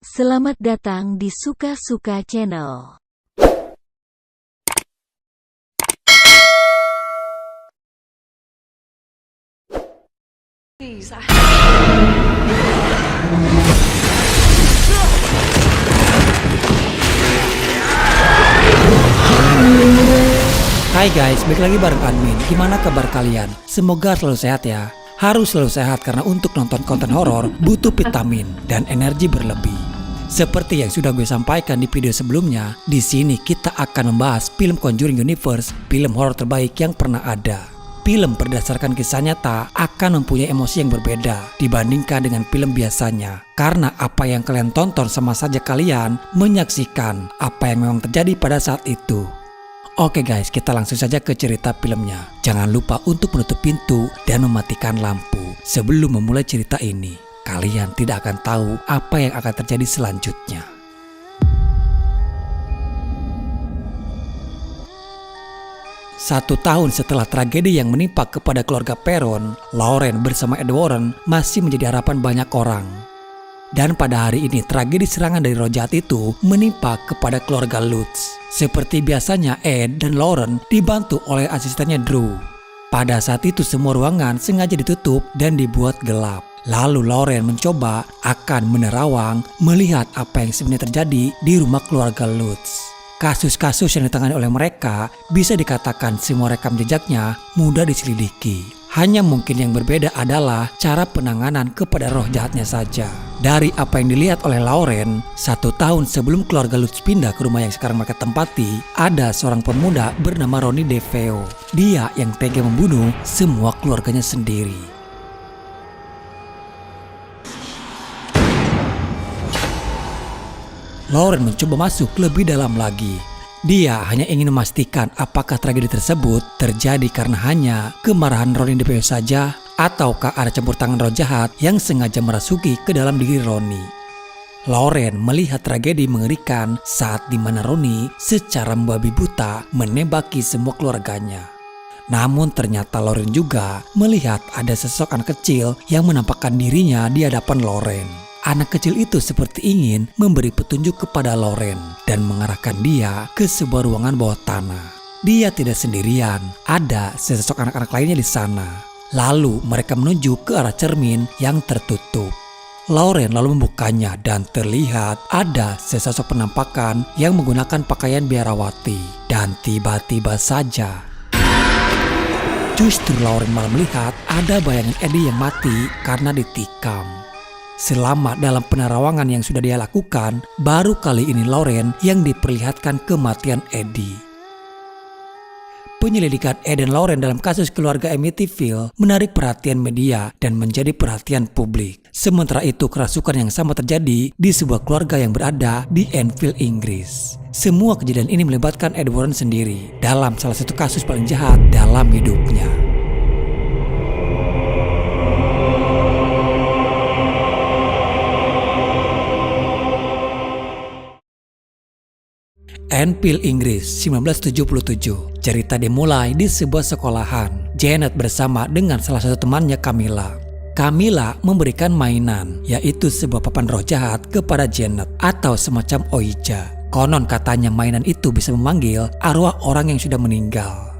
Selamat datang di Suka-Suka Channel. Hai guys, balik lagi bareng admin. Gimana kabar kalian? Semoga selalu sehat ya. Harus selalu sehat karena untuk nonton konten horor butuh vitamin dan energi berlebih. Seperti yang sudah gue sampaikan di video sebelumnya, di sini kita akan membahas film Conjuring Universe, film horor terbaik yang pernah ada. Film berdasarkan kisah nyata akan mempunyai emosi yang berbeda dibandingkan dengan film biasanya. Karena apa yang kalian tonton sama saja kalian menyaksikan apa yang memang terjadi pada saat itu. Oke guys, kita langsung saja ke cerita filmnya. Jangan lupa untuk menutup pintu dan mematikan lampu sebelum memulai cerita ini. Kalian tidak akan tahu apa yang akan terjadi selanjutnya. Satu tahun setelah tragedi yang menimpa kepada keluarga Perron, Lauren bersama Ed Warren masih menjadi harapan banyak orang. Dan pada hari ini tragedi serangan dari roh jahat itu menimpa kepada keluarga Lutz. Seperti biasanya Ed dan Lauren dibantu oleh asistennya Drew. Pada saat itu semua ruangan sengaja ditutup dan dibuat gelap. Lalu Lauren mencoba akan menerawang melihat apa yang sebenarnya terjadi di rumah keluarga Lutz. Kasus-kasus yang ditangani oleh mereka bisa dikatakan semua rekam jejaknya mudah diselidiki. Hanya mungkin yang berbeda adalah cara penanganan kepada roh jahatnya saja. Dari apa yang dilihat oleh Lauren, 1 tahun sebelum keluarga Lutz pindah ke rumah yang sekarang mereka tempati, ada seorang pemuda bernama Ronnie DeFeo. Dia yang tega membunuh semua keluarganya sendiri. Lauren mencoba masuk lebih dalam lagi. Dia hanya ingin memastikan apakah tragedi tersebut terjadi karena hanya kemarahan Ronnie DeFeo saja ataukah ada campur tangan roh jahat yang sengaja merasuki ke dalam diri Ronnie. Lauren melihat tragedi mengerikan saat dimana Ronnie secara membabi buta menembaki semua keluarganya. Namun ternyata Lauren juga melihat ada sosok anak kecil yang menampakkan dirinya di hadapan Lauren. Anak kecil itu seperti ingin memberi petunjuk kepada Lauren dan mengarahkan dia ke sebuah ruangan bawah tanah. Dia tidak sendirian, ada sesosok anak-anak lainnya di sana. Lalu mereka menuju ke arah cermin yang tertutup. Lauren lalu membukanya dan terlihat ada sesosok penampakan yang menggunakan pakaian biarawati. Dan tiba-tiba saja, justru Lauren malah melihat ada bayangan Eddie yang mati karena ditikam. Selama dalam penerawangan yang sudah dia lakukan, baru kali ini Lauren yang diperlihatkan kematian Eddie. Penyelidikan Ed dan Lauren dalam kasus keluarga Amityville menarik perhatian media dan menjadi perhatian publik. Sementara itu kerasukan yang sama terjadi di sebuah keluarga yang berada di Enfield, Inggris. Semua kejadian ini melibatkan Ed Warren sendiri dalam salah satu kasus paling jahat dalam hidupnya. Enfield, Inggris, 1977. Cerita dimulai di sebuah sekolahan. Janet bersama dengan salah satu temannya Camilla. Camilla memberikan mainan, yaitu sebuah papan roh jahat kepada Janet atau semacam Ouija. Konon katanya mainan itu bisa memanggil arwah orang yang sudah meninggal.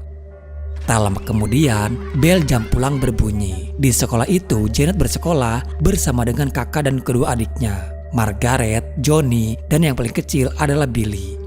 Tak lama kemudian, bel jam pulang berbunyi. Di sekolah itu, Janet bersekolah bersama dengan kakak dan kedua adiknya, Margaret, Johnny, dan yang paling kecil adalah Billy.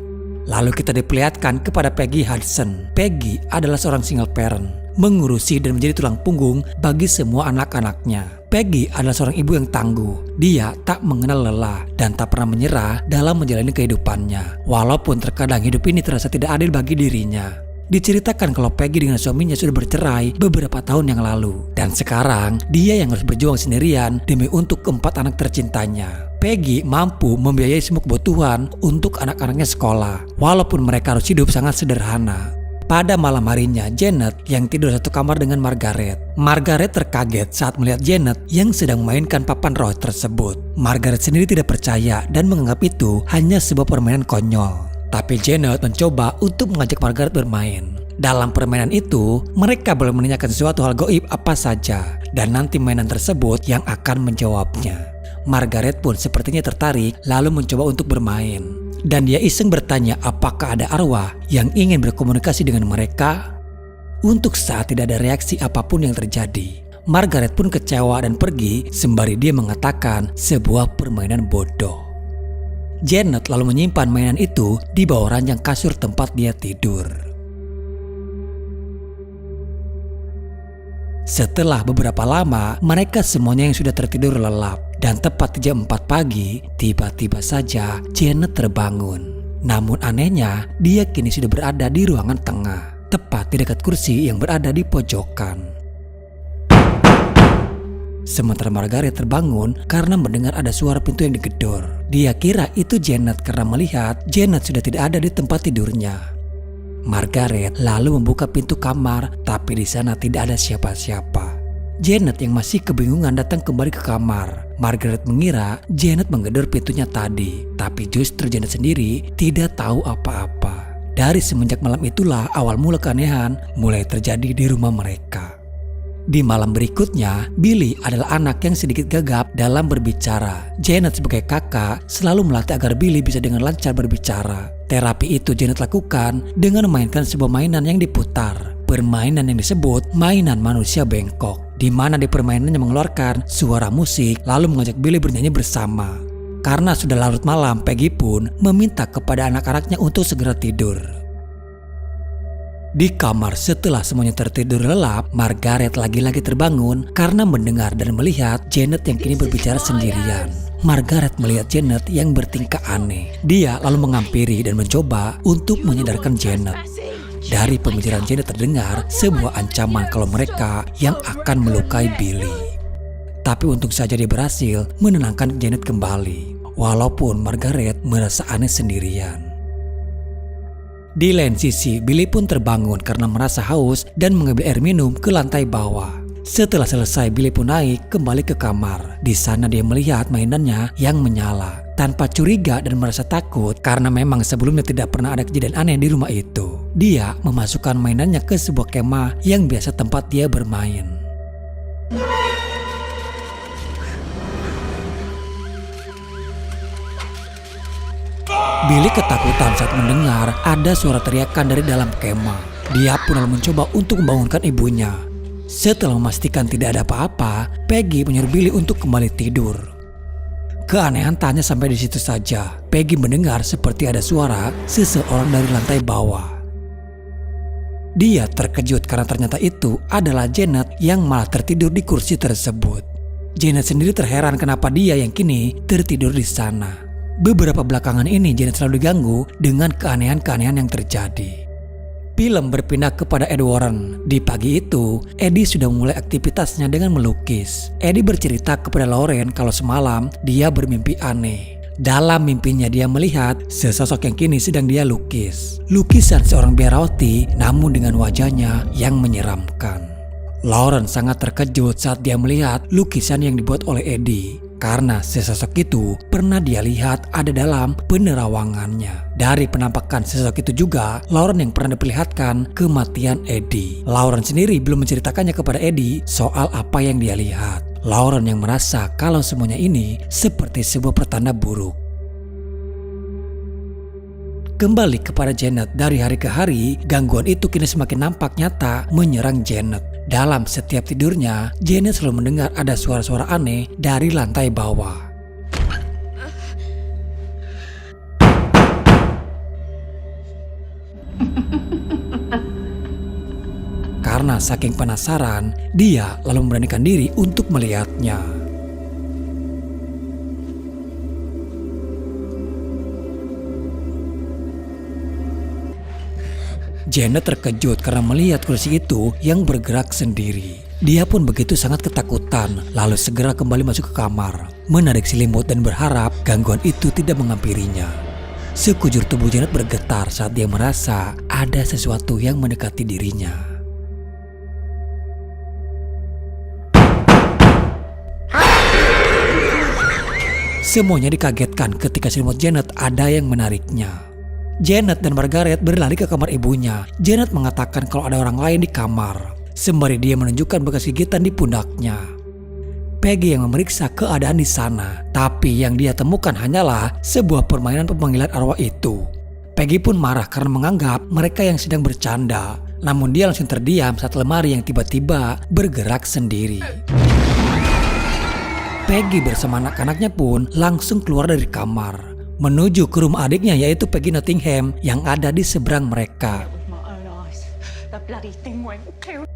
Lalu kita diperlihatkan kepada Peggy Hudson. Peggy adalah seorang single parent, mengurusi dan menjadi tulang punggung bagi semua anak-anaknya. Peggy adalah seorang ibu yang tangguh. Dia tak mengenal lelah dan tak pernah menyerah dalam menjalani kehidupannya. Walaupun terkadang hidup ini terasa tidak adil bagi dirinya. Diceritakan kalau Peggy dengan suaminya sudah bercerai beberapa tahun yang lalu. Dan sekarang dia yang harus berjuang sendirian demi untuk 4 anak tercintanya. Peggy mampu membiayai semua kebutuhan untuk anak-anaknya sekolah, walaupun mereka harus hidup sangat sederhana. Pada malam harinya, Janet yang tidur satu kamar dengan Margaret. Margaret terkaget saat melihat Janet yang sedang memainkan papan roh tersebut. Margaret sendiri tidak percaya dan menganggap itu hanya sebuah permainan konyol. Tapi Janet mencoba untuk mengajak Margaret bermain. Dalam permainan itu, mereka boleh menanyakan sesuatu hal gaib apa saja, dan nanti mainan tersebut yang akan menjawabnya. Margaret pun sepertinya tertarik lalu mencoba untuk bermain. Dan dia iseng bertanya apakah ada arwah yang ingin berkomunikasi dengan mereka. Untuk saat tidak ada reaksi apapun yang terjadi. Margaret pun kecewa dan pergi sembari dia mengatakan sebuah permainan bodoh. Janet lalu menyimpan mainan itu di bawah ranjang kasur tempat dia tidur. Setelah beberapa lama, mereka semuanya yang sudah tertidur lelap. Dan tepat di jam 4 pagi, tiba-tiba saja Janet terbangun. Namun anehnya, dia kini sudah berada di ruangan tengah, tepat di dekat kursi yang berada di pojokan. Sementara Margaret terbangun karena mendengar ada suara pintu yang digedor. Dia kira itu Janet karena melihat Janet sudah tidak ada di tempat tidurnya. Margaret lalu membuka pintu kamar, tapi di sana tidak ada siapa-siapa. Janet yang masih kebingungan datang kembali ke kamar. Margaret mengira Janet menggedor pintunya tadi, tapi justru Janet sendiri tidak tahu apa-apa. Dari semenjak malam itulah awal mula keanehan mulai terjadi di rumah mereka. Di malam berikutnya, Billy adalah anak yang sedikit gagap dalam berbicara. Janet sebagai kakak selalu melatih agar Billy bisa dengan lancar berbicara. Terapi itu Janet lakukan dengan memainkan sebuah mainan yang diputar. Permainan yang disebut mainan manusia bengkok, di mana di permainannya mengeluarkan suara musik lalu mengajak Billy bernyanyi bersama. Karena sudah larut malam, Peggy pun meminta kepada anak-anaknya untuk segera tidur. Di kamar setelah semuanya tertidur lelap, Margaret lagi-lagi terbangun karena mendengar dan melihat Janet yang kini berbicara sendirian. Margaret melihat Janet yang bertingkah aneh. Dia lalu menghampiri dan mencoba untuk menyadarkan Janet. Dari pembicaraan Janet terdengar sebuah ancaman kalau mereka yang akan melukai Billy. Tapi untung saja dia berhasil menenangkan Janet kembali. Walaupun Margaret merasa aneh sendirian. Di lain sisi, Billy pun terbangun karena merasa haus dan mengambil air minum ke lantai bawah. Setelah selesai, Billy pun naik kembali ke kamar. Di sana dia melihat mainannya yang menyala. Tanpa curiga dan merasa takut karena memang sebelumnya tidak pernah ada kejadian aneh di rumah itu. Dia memasukkan mainannya ke sebuah kemah yang biasa tempat dia bermain. Billy ketakutan saat mendengar ada suara teriakan dari dalam kemah. Dia pun lalu mencoba untuk membangunkan ibunya. Setelah memastikan tidak ada apa-apa, Peggy menyuruh Billy untuk kembali tidur. Keanehan tanya sampai di situ saja. Peggy mendengar seperti ada suara seseorang dari lantai bawah. Dia terkejut karena ternyata itu adalah Janet yang malah tertidur di kursi tersebut. Janet sendiri terheran kenapa dia yang kini tertidur di sana. Beberapa belakangan ini Janet selalu diganggu dengan keanehan-keanehan yang terjadi. Film berpindah kepada Ed Warren. Di pagi itu, Eddie sudah memulai aktivitasnya dengan melukis. Eddie bercerita kepada Lauren kalau semalam dia bermimpi aneh. Dalam mimpinya dia melihat sesosok yang kini sedang dia lukis. Lukisan seorang biarawati namun dengan wajahnya yang menyeramkan. Lauren sangat terkejut saat dia melihat lukisan yang dibuat oleh Eddie. Karena sesosok itu pernah dia lihat ada dalam penerawangannya. Dari penampakan sesosok itu juga, Lauren yang pernah diperlihatkan kematian Eddie. Lauren sendiri belum menceritakannya kepada Eddie soal apa yang dia lihat. Lauren yang merasa kalau semuanya ini seperti sebuah pertanda buruk. Kembali kepada Janet, dari hari ke hari, gangguan itu kini semakin nampak nyata menyerang Janet. Dalam setiap tidurnya, Janet selalu mendengar ada suara-suara aneh dari lantai bawah. Karena saking penasaran, dia lalu memberanikan diri untuk melihatnya. Janet terkejut karena melihat kursi itu yang bergerak sendiri. Dia pun begitu sangat ketakutan, lalu segera kembali masuk ke kamar, menarik selimut dan berharap gangguan itu tidak menghampirinya. Sekujur tubuh Janet bergetar saat dia merasa ada sesuatu yang mendekati dirinya. Semuanya dikagetkan ketika selimut Janet ada yang menariknya. Janet dan Margaret berlari ke kamar ibunya. Janet mengatakan kalau ada orang lain di kamar, sembari dia menunjukkan bekas gigitan di pundaknya. Peggy yang memeriksa keadaan di sana. Tapi yang dia temukan hanyalah sebuah permainan pemanggilan arwah itu. Peggy pun marah karena menganggap mereka yang sedang bercanda. Namun dia langsung terdiam saat lemari yang tiba-tiba bergerak sendiri. Peggy bersama anak-anaknya pun langsung keluar dari kamar, menuju ke rumah adiknya yaitu Peggy Nottingham yang ada di seberang mereka.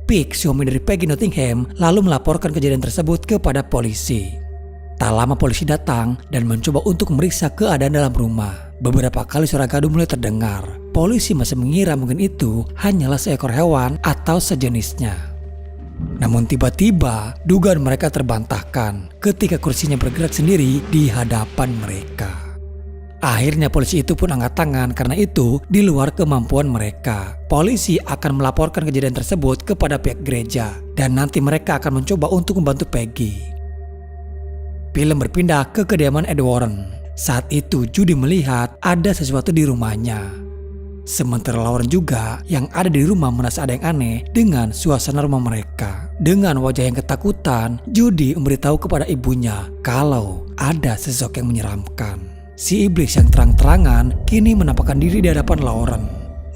Pig, suami dari Peggy Nottingham, lalu melaporkan kejadian tersebut kepada polisi. Tak lama polisi datang dan mencoba untuk memeriksa keadaan dalam rumah. Beberapa kali suara gaduh mulai terdengar. Polisi masih mengira mungkin itu hanyalah seekor hewan atau sejenisnya. Namun tiba-tiba dugaan mereka terbantahkan ketika kursinya bergerak sendiri di hadapan mereka. Akhirnya polisi itu pun angkat tangan karena itu di luar kemampuan mereka. Polisi akan melaporkan kejadian tersebut kepada pihak gereja dan nanti mereka akan mencoba untuk membantu Peggy. Film berpindah ke kediaman Ed Warren. Saat itu Judy melihat ada sesuatu di rumahnya. Sementara Lauren juga yang ada di rumah merasa ada yang aneh dengan suasana rumah mereka. Dengan wajah yang ketakutan, Judy memberitahu kepada ibunya kalau ada sosok yang menyeramkan. Si iblis yang terang-terangan kini menampakkan diri di hadapan Lauren.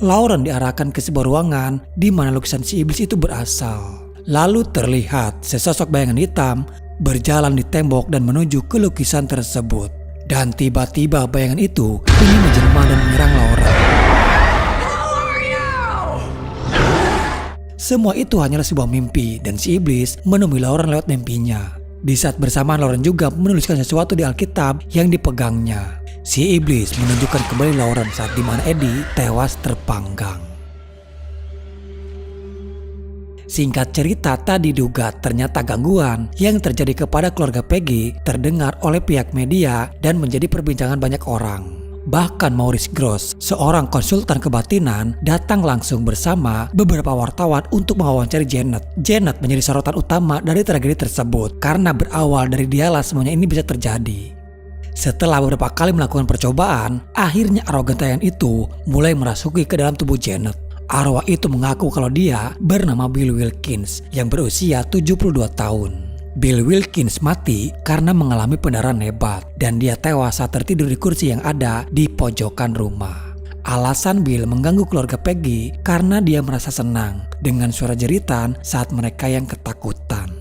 Lauren diarahkan ke sebuah ruangan di mana lukisan si iblis itu berasal. Lalu terlihat sesosok bayangan hitam berjalan di tembok dan menuju ke lukisan tersebut. Dan tiba-tiba bayangan itu ingin menjelma dan menyerang Lauren. Semua itu hanyalah sebuah mimpi dan si iblis menemui Lauren lewat mimpinya. Di saat bersamaan Lauren juga menuliskan sesuatu di Alkitab yang dipegangnya. Si iblis menunjukkan kembali Lauren saat dimana Eddie tewas terpanggang. Singkat cerita, tak diduga ternyata gangguan yang terjadi kepada keluarga Peggy terdengar oleh pihak media dan menjadi perbincangan banyak orang. Bahkan Maurice Gross, seorang konsultan kebatinan, datang langsung bersama beberapa wartawan untuk mewawancari Janet. Janet menjadi sorotan utama dari tragedi tersebut karena berawal dari dialah semuanya ini bisa terjadi. Setelah beberapa kali melakukan percobaan, akhirnya arogan tayangan itu mulai merasuki ke dalam tubuh Janet. Arwah itu mengaku kalau dia bernama Bill Wilkins yang berusia 72 tahun. Bill Wilkins mati karena mengalami pendarahan hebat dan dia tewas saat tertidur di kursi yang ada di pojokan rumah. Alasan Bill mengganggu keluarga Peggy karena dia merasa senang dengan suara jeritan saat mereka yang ketakutan.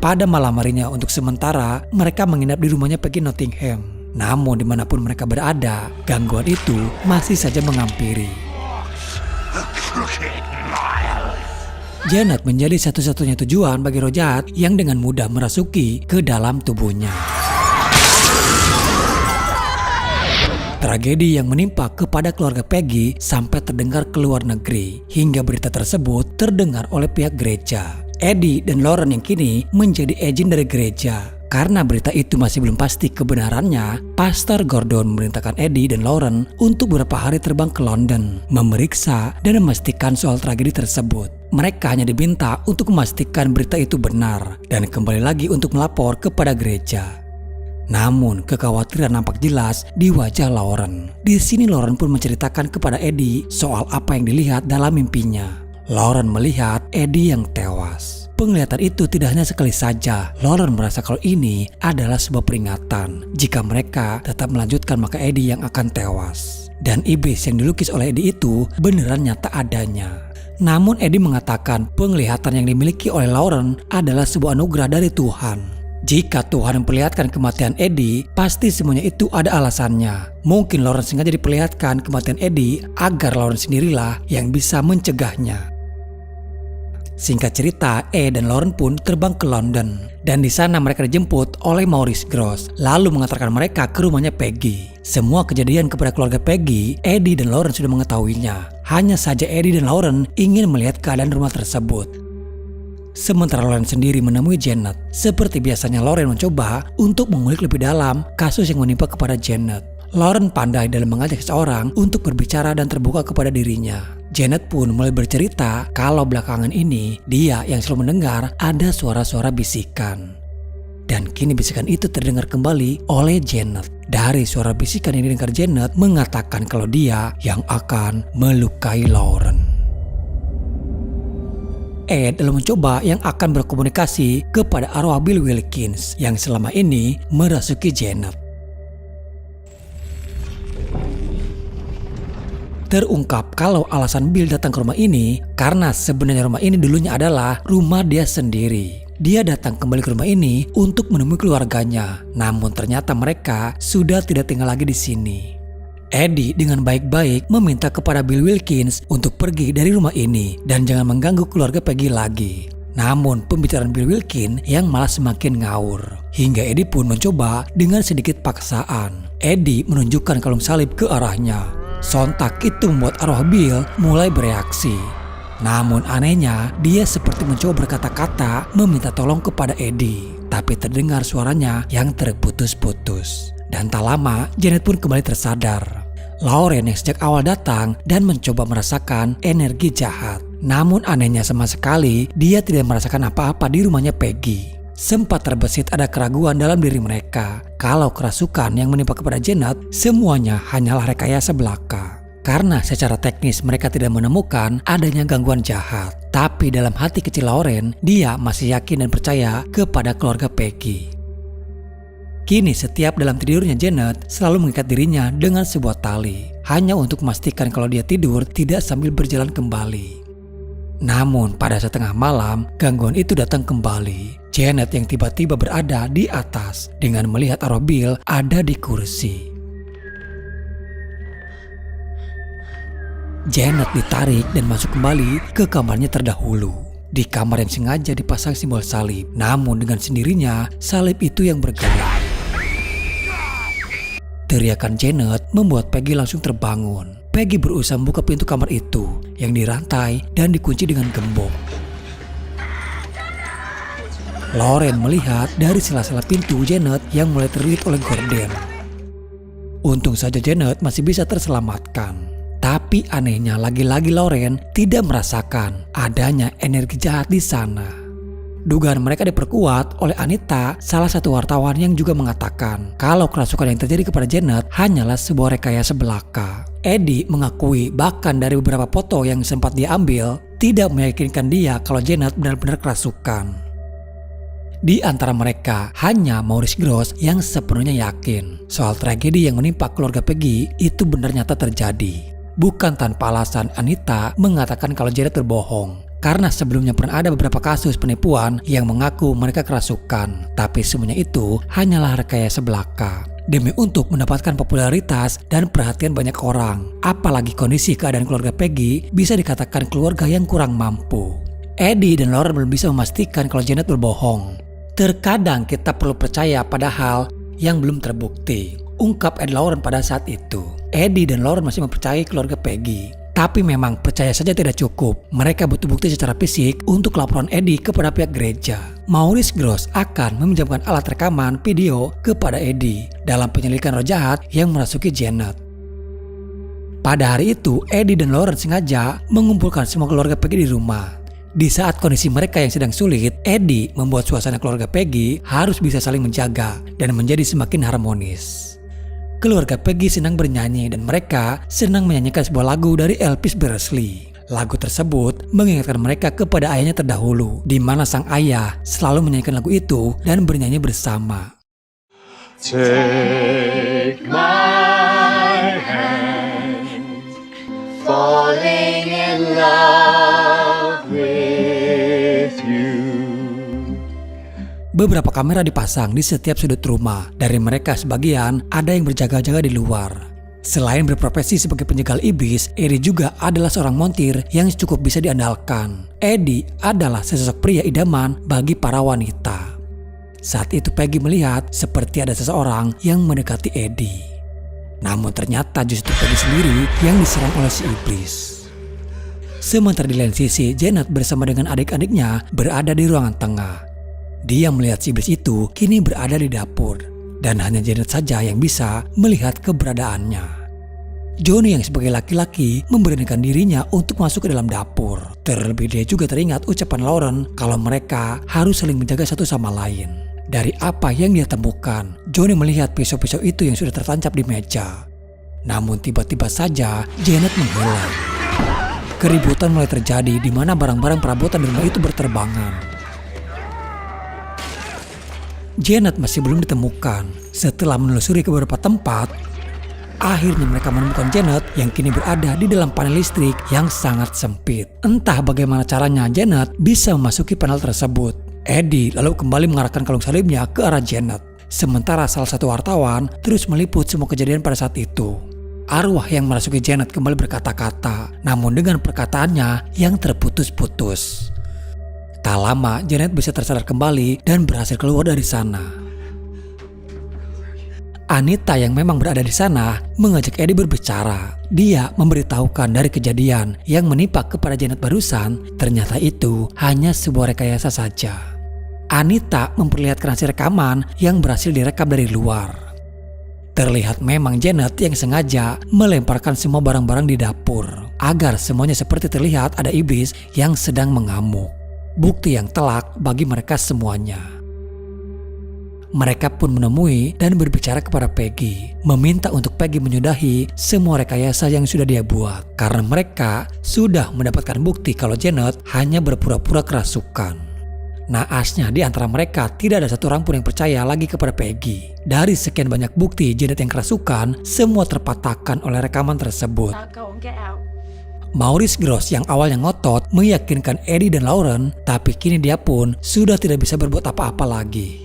Pada malam harinya untuk sementara mereka menginap di rumahnya Peggy Nottingham. Namun dimanapun mereka berada, gangguan itu masih saja menghampiri. Janet menjadi satu-satunya tujuan bagi roh jahat yang dengan mudah merasuki ke dalam tubuhnya. Tragedi yang menimpa kepada keluarga Peggy sampai terdengar ke luar negeri, hingga berita tersebut terdengar oleh pihak gereja. Eddie dan Lauren yang kini menjadi agen dari gereja. Karena berita itu masih belum pasti kebenarannya, Pastor Gordon memerintahkan Eddie dan Lauren untuk beberapa hari terbang ke London, memeriksa dan memastikan soal tragedi tersebut. Mereka hanya diminta untuk memastikan berita itu benar dan kembali lagi untuk melapor kepada gereja. Namun kekhawatiran nampak jelas di wajah Lauren. Di sini Lauren pun menceritakan kepada Eddie soal apa yang dilihat dalam mimpinya. Lauren melihat Eddie yang tewas. Penglihatan itu tidak hanya sekali saja. Lauren merasa kalau ini adalah sebuah peringatan. Jika mereka tetap melanjutkan maka Eddie yang akan tewas. Dan iblis yang dilukis oleh Eddie itu beneran nyata adanya. Namun Eddie mengatakan penglihatan yang dimiliki oleh Lauren adalah sebuah anugerah dari Tuhan. Jika Tuhan memperlihatkan kematian Eddie, pasti semuanya itu ada alasannya. Mungkin Lauren sengaja diperlihatkan kematian Eddie agar Lauren sendirilah yang bisa mencegahnya. Singkat cerita, dan Lauren pun terbang ke London. Dan di sana mereka dijemput oleh Maurice Gross, lalu mengantarkan mereka ke rumahnya Peggy. Semua kejadian kepada keluarga Peggy, Eddie dan Lauren sudah mengetahuinya. Hanya saja Eddie dan Lauren ingin melihat keadaan rumah tersebut. Sementara Lauren sendiri menemui Janet. Seperti biasanya Lauren mencoba untuk mengulik lebih dalam kasus yang menimpa kepada Janet. Lauren pandai dalam mengajak seseorang untuk berbicara dan terbuka kepada dirinya. Janet pun mulai bercerita kalau belakangan ini dia yang selalu mendengar ada suara-suara bisikan. Dan kini bisikan itu terdengar kembali oleh Janet. Dari suara bisikan yang didengar Janet mengatakan kalau dia yang akan melukai Lauren. Ed lalu mencoba yang akan berkomunikasi kepada arwah Bill Wilkins yang selama ini merasuki Janet. Terungkap kalau alasan Bill datang ke rumah ini karena sebenarnya rumah ini dulunya adalah rumah dia sendiri. Dia datang kembali ke rumah ini untuk menemui keluarganya, namun ternyata mereka sudah tidak tinggal lagi di sini. Eddie dengan baik-baik meminta kepada Bill Wilkins untuk pergi dari rumah ini dan jangan mengganggu keluarga Peggy lagi. Namun pembicaraan Bill Wilkins yang malah semakin ngawur. Hingga Eddie pun mencoba dengan sedikit paksaan. Eddie menunjukkan kalung salib ke arahnya. Sontak itu membuat arwah Bill mulai bereaksi. Namun anehnya dia seperti mencoba berkata-kata meminta tolong kepada Eddie. Tapi terdengar suaranya yang terputus-putus. Dan tak lama Janet pun kembali tersadar. Lauren yang sejak awal datang dan mencoba merasakan energi jahat. Namun anehnya sama sekali dia tidak merasakan apa-apa di rumahnya Peggy. Sempat terbesit ada keraguan dalam diri mereka kalau kerasukan yang menimpa kepada Janet semuanya hanyalah rekayasa belaka. Karena secara teknis mereka tidak menemukan adanya gangguan jahat. Tapi dalam hati kecil Lauren, dia masih yakin dan percaya kepada keluarga Peggy. Kini setiap dalam tidurnya Janet selalu mengikat dirinya dengan sebuah tali. Hanya untuk memastikan kalau dia tidur tidak sambil berjalan kembali. Namun pada setengah malam gangguan itu datang kembali. Janet yang tiba-tiba berada di atas dengan melihat arwah Bill ada di kursi. Janet ditarik dan masuk kembali ke kamarnya terdahulu. Di kamar yang sengaja dipasang simbol salib, namun dengan sendirinya salib itu yang bergerak. Teriakan Janet membuat Peggy langsung terbangun. Peggy berusaha membuka pintu kamar itu yang dirantai dan dikunci dengan gembok. Lauren melihat dari sela-sela pintu Janet yang mulai terlilit oleh gorden. Untung saja Janet masih bisa terselamatkan. Tapi anehnya lagi-lagi Lauren tidak merasakan adanya energi jahat di sana. Dugaan mereka diperkuat oleh Anita, salah satu wartawan yang juga mengatakan kalau kerasukan yang terjadi kepada Janet hanyalah sebuah rekayasa belaka. Eddie mengakui bahkan dari beberapa foto yang sempat dia ambil tidak meyakinkan dia kalau Janet benar-benar kerasukan. Di antara mereka hanya Maurice Gross yang sepenuhnya yakin soal tragedi yang menimpa keluarga Peggy itu benar nyata terjadi. Bukan tanpa alasan Anita mengatakan kalau Janet berbohong. Karena sebelumnya pernah ada beberapa kasus penipuan yang mengaku mereka kerasukan. Tapi semuanya itu hanyalah rekayasa belaka. Demi untuk mendapatkan popularitas dan perhatian banyak orang. Apalagi kondisi keadaan keluarga Peggy bisa dikatakan keluarga yang kurang mampu. Eddie dan Lauren belum bisa memastikan kalau Janet berbohong. Terkadang kita perlu percaya pada hal yang belum terbukti, ungkap Ed Lauren pada saat itu. Eddie dan Lauren masih mempercayai keluarga Peggy. Tapi memang percaya saja tidak cukup. Mereka butuh bukti secara fisik untuk laporan Eddie kepada pihak gereja. Maurice Gross akan meminjamkan alat rekaman video kepada Eddie dalam penyelidikan roh jahat yang merasuki Janet. Pada hari itu, Eddie dan Lauren sengaja mengumpulkan semua keluarga Peggy di rumah. Di saat kondisi mereka yang sedang sulit, Eddie membuat suasana keluarga Peggy harus bisa saling menjaga dan menjadi semakin harmonis. Keluarga Peggy senang bernyanyi dan mereka senang menyanyikan sebuah lagu dari Elvis Presley. Lagu tersebut mengingatkan mereka kepada ayahnya terdahulu, di mana sang ayah selalu menyanyikan lagu itu dan bernyanyi bersama. Take my hand, falling in love with you. Beberapa kamera dipasang di setiap sudut rumah. Dari mereka sebagian ada yang berjaga-jaga di luar. Selain berprofesi sebagai penjegal iblis, Eddie juga adalah seorang montir yang cukup bisa diandalkan. Eddie adalah sesosok pria idaman bagi para wanita. Saat itu Peggy melihat seperti ada seseorang yang mendekati Eddie. Namun ternyata justru Peggy sendiri yang diserang oleh si iblis. Sementara di lain sisi, Janet bersama dengan adik-adiknya berada di ruangan tengah. Dia melihat si iblis itu kini berada di dapur. Dan hanya Janet saja yang bisa melihat keberadaannya. Johnny yang sebagai laki-laki memberanikan dirinya untuk masuk ke dalam dapur. Terlebih dia juga teringat ucapan Lauren kalau mereka harus saling menjaga satu sama lain. Dari apa yang dia temukan, Johnny melihat pisau-pisau itu yang sudah tertancap di meja. Namun tiba-tiba saja Janet menghilang. Keributan mulai terjadi di mana barang-barang perabotan di rumah itu berterbangan. Janet masih belum ditemukan. Setelah menelusuri ke beberapa tempat, akhirnya mereka menemukan Janet yang kini berada di dalam panel listrik yang sangat sempit. Entah bagaimana caranya Janet bisa memasuki panel tersebut. Eddie lalu kembali mengarahkan kalung salibnya ke arah Janet. Sementara salah satu wartawan terus meliput semua kejadian pada saat itu. Arwah yang merasuki Janet kembali berkata-kata, namun dengan perkataannya yang terputus-putus. Tak lama Janet bisa tersadar kembali dan berhasil keluar dari sana. Anita yang memang berada di sana mengajak Eddie berbicara. Dia memberitahukan dari kejadian yang menimpa kepada Janet barusan, ternyata itu hanya sebuah rekayasa saja. Anita memperlihatkan hasil rekaman yang berhasil direkam dari luar. Terlihat memang Janet yang sengaja melemparkan semua barang-barang di dapur agar semuanya seperti terlihat ada iblis yang sedang mengamuk. Bukti yang telak bagi mereka semuanya. Mereka pun menemui dan berbicara kepada Peggy, meminta untuk Peggy menyudahi semua rekayasa yang sudah dia buat, karena mereka sudah mendapatkan bukti kalau Janet hanya berpura-pura kerasukan. Naasnya di antara mereka tidak ada satu orang pun yang percaya lagi kepada Peggy. Dari sekian banyak bukti Janet yang kerasukan, semua terpatahkan oleh rekaman tersebut. Maurice Gross yang awalnya ngotot meyakinkan Eddie dan Lauren, tapi kini dia pun sudah tidak bisa berbuat apa-apa lagi.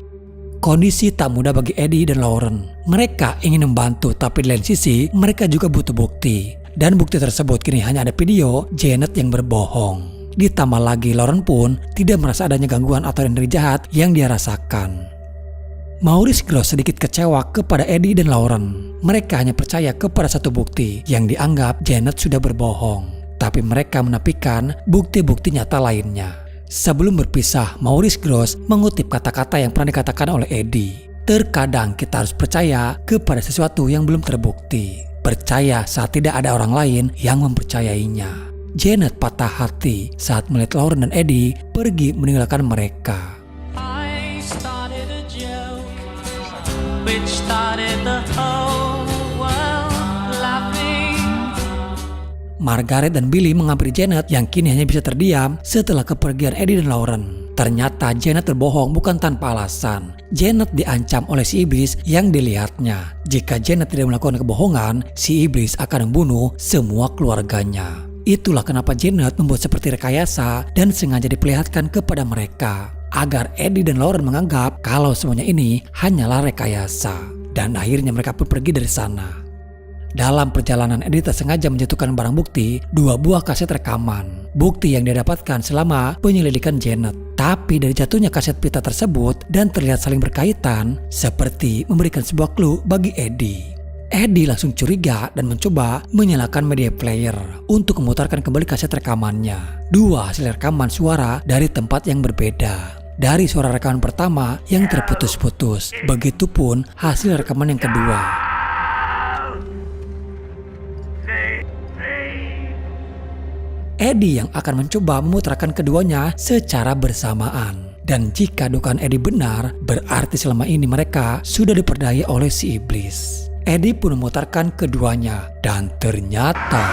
Kondisi tak mudah bagi Eddie dan Lauren. Mereka ingin membantu, tapi di lain sisi mereka juga butuh bukti. Dan bukti tersebut kini hanya ada video Janet yang berbohong. Ditambah lagi Lauren pun tidak merasa adanya gangguan atau energi jahat yang dia rasakan. Maurice Gross sedikit kecewa kepada Eddie dan Lauren. Mereka hanya percaya kepada satu bukti yang dianggap Janet sudah berbohong. Tapi mereka menafikan bukti-bukti nyata lainnya. Sebelum berpisah, Maurice Gross mengutip kata-kata yang pernah dikatakan oleh Eddie. Terkadang kita harus percaya kepada sesuatu yang belum terbukti. Percaya saat tidak ada orang lain yang mempercayainya. Janet patah hati saat melihat Lauren dan Eddie pergi meninggalkan mereka. Which started the whole world laughing. Margaret dan Billy menghampiri Janet yang kini hanya bisa terdiam setelah kepergian Eddie dan Lauren. Ternyata Janet berbohong bukan tanpa alasan. Janet diancam oleh si iblis yang dilihatnya. Jika Janet tidak melakukan kebohongan, si iblis akan membunuh semua keluarganya. Itulah kenapa Janet membuat seperti rekayasa dan sengaja diperlihatkan kepada mereka, agar Eddie dan Lauren menganggap kalau semuanya ini hanyalah rekayasa. Dan akhirnya mereka pun pergi dari sana. Dalam perjalanan Eddie tak sengaja menjatuhkan barang bukti, 2 buah kaset rekaman. Bukti yang dia dapatkan selama penyelidikan Janet. Tapi dari jatuhnya kaset pita tersebut dan terlihat saling berkaitan, seperti memberikan sebuah clue bagi Eddie. Eddie langsung curiga dan mencoba menyalakan media player untuk memutarkan kembali kaset rekamannya. 2 hasil rekaman suara dari tempat yang berbeda. Dari suara rekaman pertama yang terputus-putus, begitupun hasil rekaman yang kedua. Eddie yang akan mencoba memutarkan keduanya secara bersamaan. Dan jika dugaan Eddie benar, berarti selama ini mereka sudah diperdaya oleh si iblis. Eddie pun memutarkan keduanya, dan ternyata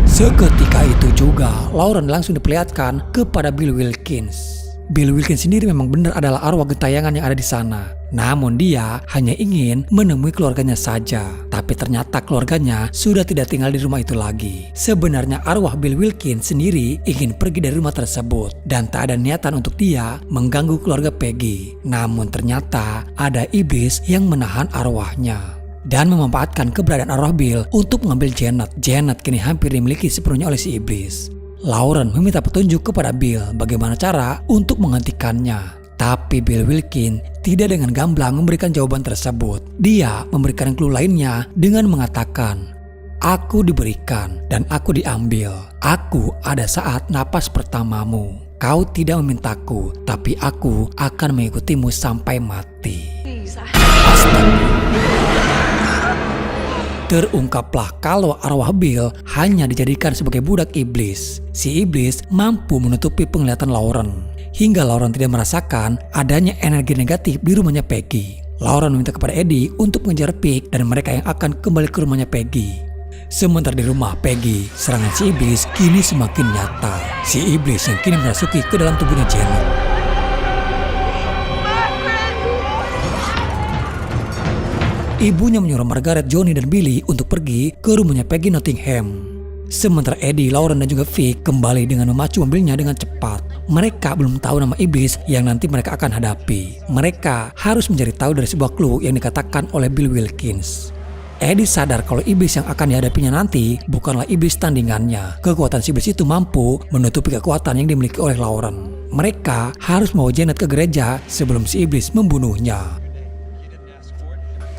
seketika itu juga Lauren langsung diperlihatkan kepada Bill Wilkins. Bill Wilkins sendiri memang benar adalah arwah gentayangan yang ada di sana. Namun dia hanya ingin menemui keluarganya saja. Tapi ternyata keluarganya sudah tidak tinggal di rumah itu lagi. Sebenarnya arwah Bill Wilkins sendiri ingin pergi dari rumah tersebut. Dan tak ada niatan untuk dia mengganggu keluarga Peggy. Namun ternyata ada iblis yang menahan arwahnya. Dan memanfaatkan keberadaan arwah Bill untuk mengambil Janet. Janet kini hampir dimiliki sepenuhnya oleh si iblis. Lauren meminta petunjuk kepada Bill bagaimana cara untuk menghentikannya. Tapi Bill Wilkins tidak dengan gamblang memberikan jawaban tersebut. Dia memberikan clue lainnya dengan mengatakan, "Aku diberikan dan aku diambil. Aku ada saat napas pertamamu. Kau tidak memintaku, tapi aku akan mengikutimu sampai mati." Terungkaplah kalau arwah Bill hanya dijadikan sebagai budak iblis. Si iblis mampu menutupi penglihatan Lauren, hingga Lauren tidak merasakan adanya energi negatif di rumahnya Peggy. Lauren meminta kepada Eddie untuk mengejar Pig dan mereka yang akan kembali ke rumahnya Peggy. Sementara di rumah Peggy, serangan si iblis kini semakin nyata. Si iblis yang kini merasuki ke dalam tubuhnya Janet. Ibunya menyuruh Margaret, Johnny, dan Billy untuk pergi ke rumahnya Peggy Nottingham. Sementara Eddie, Lauren, dan juga Vic kembali dengan memacu mobilnya dengan cepat. Mereka belum tahu nama iblis yang nanti mereka akan hadapi. Mereka harus mencari tahu dari sebuah clue yang dikatakan oleh Bill Wilkins. Eddie sadar kalau iblis yang akan dihadapinya nanti bukanlah iblis tandingannya. Kekuatan si iblis itu mampu menutupi kekuatan yang dimiliki oleh Lauren. Mereka harus membawa Janet ke gereja sebelum si iblis membunuhnya.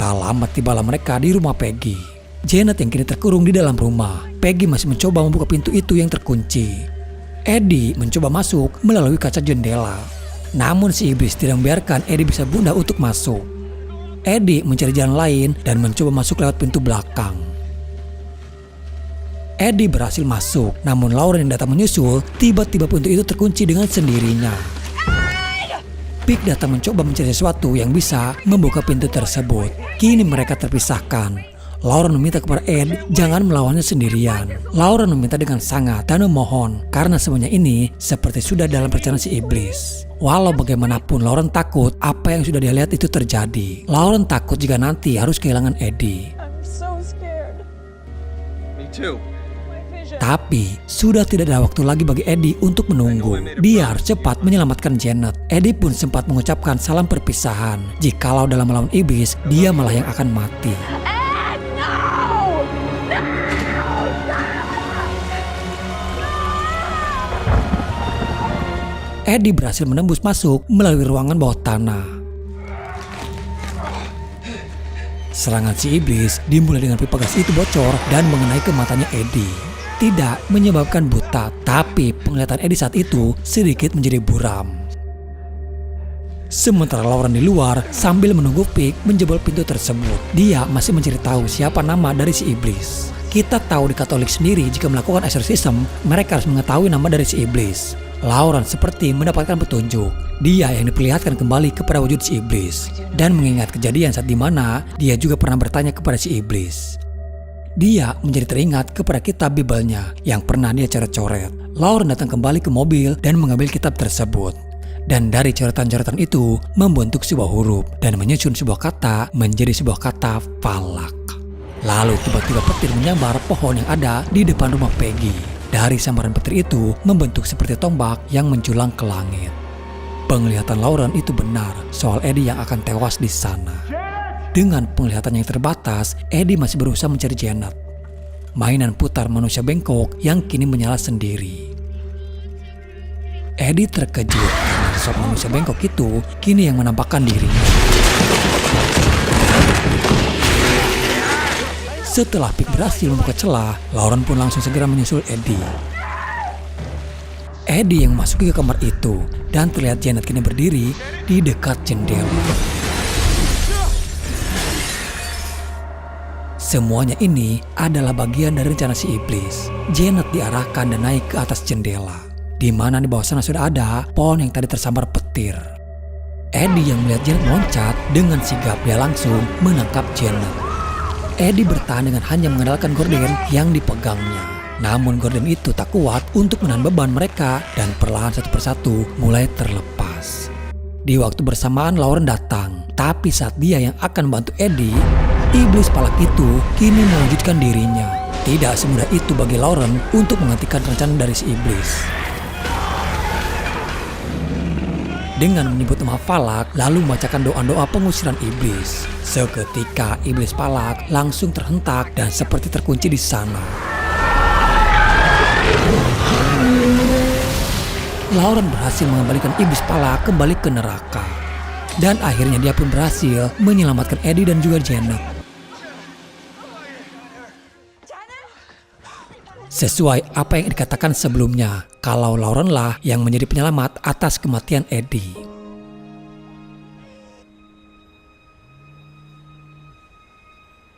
Tak lama tibalah mereka di rumah Peggy. Janet yang kini terkurung di dalam rumah. Peggy masih mencoba membuka pintu itu yang terkunci. Eddie mencoba masuk melalui kaca jendela. Namun si iblis tidak membiarkan Eddie bisa berusaha untuk masuk. Eddie mencari jalan lain dan mencoba masuk lewat pintu belakang. Eddie berhasil masuk, namun Lauren yang datang menyusul, tiba-tiba pintu itu terkunci dengan sendirinya. Vic datang mencoba mencari sesuatu yang bisa membuka pintu tersebut. Kini mereka terpisahkan. Lauren meminta kepada Ed jangan melawannya sendirian. Lauren meminta dengan sangat dan memohon karena semuanya ini seperti sudah dalam perencanaan si iblis. Walau bagaimanapun Lauren takut apa yang sudah dia lihat itu terjadi. Lauren takut jika nanti harus kehilangan Eddie. I'm so scared. Me too. My vision. Tapi sudah tidak ada waktu lagi bagi Eddie untuk menunggu. Dia harus cepat menyelamatkan Janet. Eddie pun sempat mengucapkan salam perpisahan. Jikalau dalam melawan iblis, dia malah yang akan mati. Eddie berhasil menembus masuk melalui ruangan bawah tanah. Serangan si iblis dimulai dengan pipa gas itu bocor dan mengenai ke matanya Eddie. Tidak menyebabkan buta, tapi penglihatan Eddie saat itu sedikit menjadi buram. Sementara Lauren di luar sambil menunggu Vic menjebol pintu tersebut. Dia masih mencari tahu siapa nama dari si iblis. Kita tahu di Katolik sendiri jika melakukan eksorsisme, mereka harus mengetahui nama dari si iblis. Lauren seperti mendapatkan petunjuk. Dia yang diperlihatkan kembali kepada wujud si iblis dan mengingat kejadian saat dimana dia juga pernah bertanya kepada si iblis. Dia menjadi teringat kepada kitab Bible-nya yang pernah dia coret-coret. Lauren datang kembali ke mobil dan mengambil kitab tersebut. Dan dari coretan-coretan itu membentuk sebuah huruf dan menyusun sebuah kata menjadi sebuah kata falak. Lalu tiba-tiba petir menyambar pohon yang ada di depan rumah Peggy. Dari sambaran petir itu membentuk seperti tombak yang menjulang ke langit. Penglihatan Lauren itu benar soal Eddie yang akan tewas di sana. Dengan penglihatan yang terbatas, Eddie masih berusaha mencari Janet. Mainan putar manusia bengkok yang kini menyala sendiri. Eddie terkejut karena sosok manusia bengkok itu kini yang menampakkan dirinya. Setelah Vic berhasil membuka celah, Lauren pun langsung segera menyusul Eddie. Eddie yang memasuki ke kamar itu dan terlihat Janet kini berdiri di dekat jendela. Semuanya ini adalah bagian dari rencana si iblis. Janet diarahkan dan naik ke atas jendela, di mana di bawah sana sudah ada pohon yang tadi tersambar petir. Eddie yang melihat Janet meloncat dengan sigap dia langsung menangkap Janet. Eddie bertahan dengan hanya mengandalkan gorden yang dipegangnya. Namun gorden itu tak kuat untuk menahan beban mereka dan perlahan satu persatu mulai terlepas. Di waktu bersamaan Lauren datang, tapi saat dia yang akan membantu Eddie, iblis palak itu kini mewujudkan dirinya. Tidak semudah itu bagi Lauren untuk menghentikan rencana dari si iblis. Dengan menyebut nama Falak, lalu membacakan doa-doa pengusiran iblis. Seketika iblis Falak langsung terhentak dan seperti terkunci di sana. Lauren berhasil mengembalikan iblis Falak kembali ke neraka. Dan akhirnya dia pun berhasil menyelamatkan Eddie dan juga Janet. Sesuai apa yang dikatakan sebelumnya, kalau Lauren lah yang menjadi penyelamat atas kematian Eddie.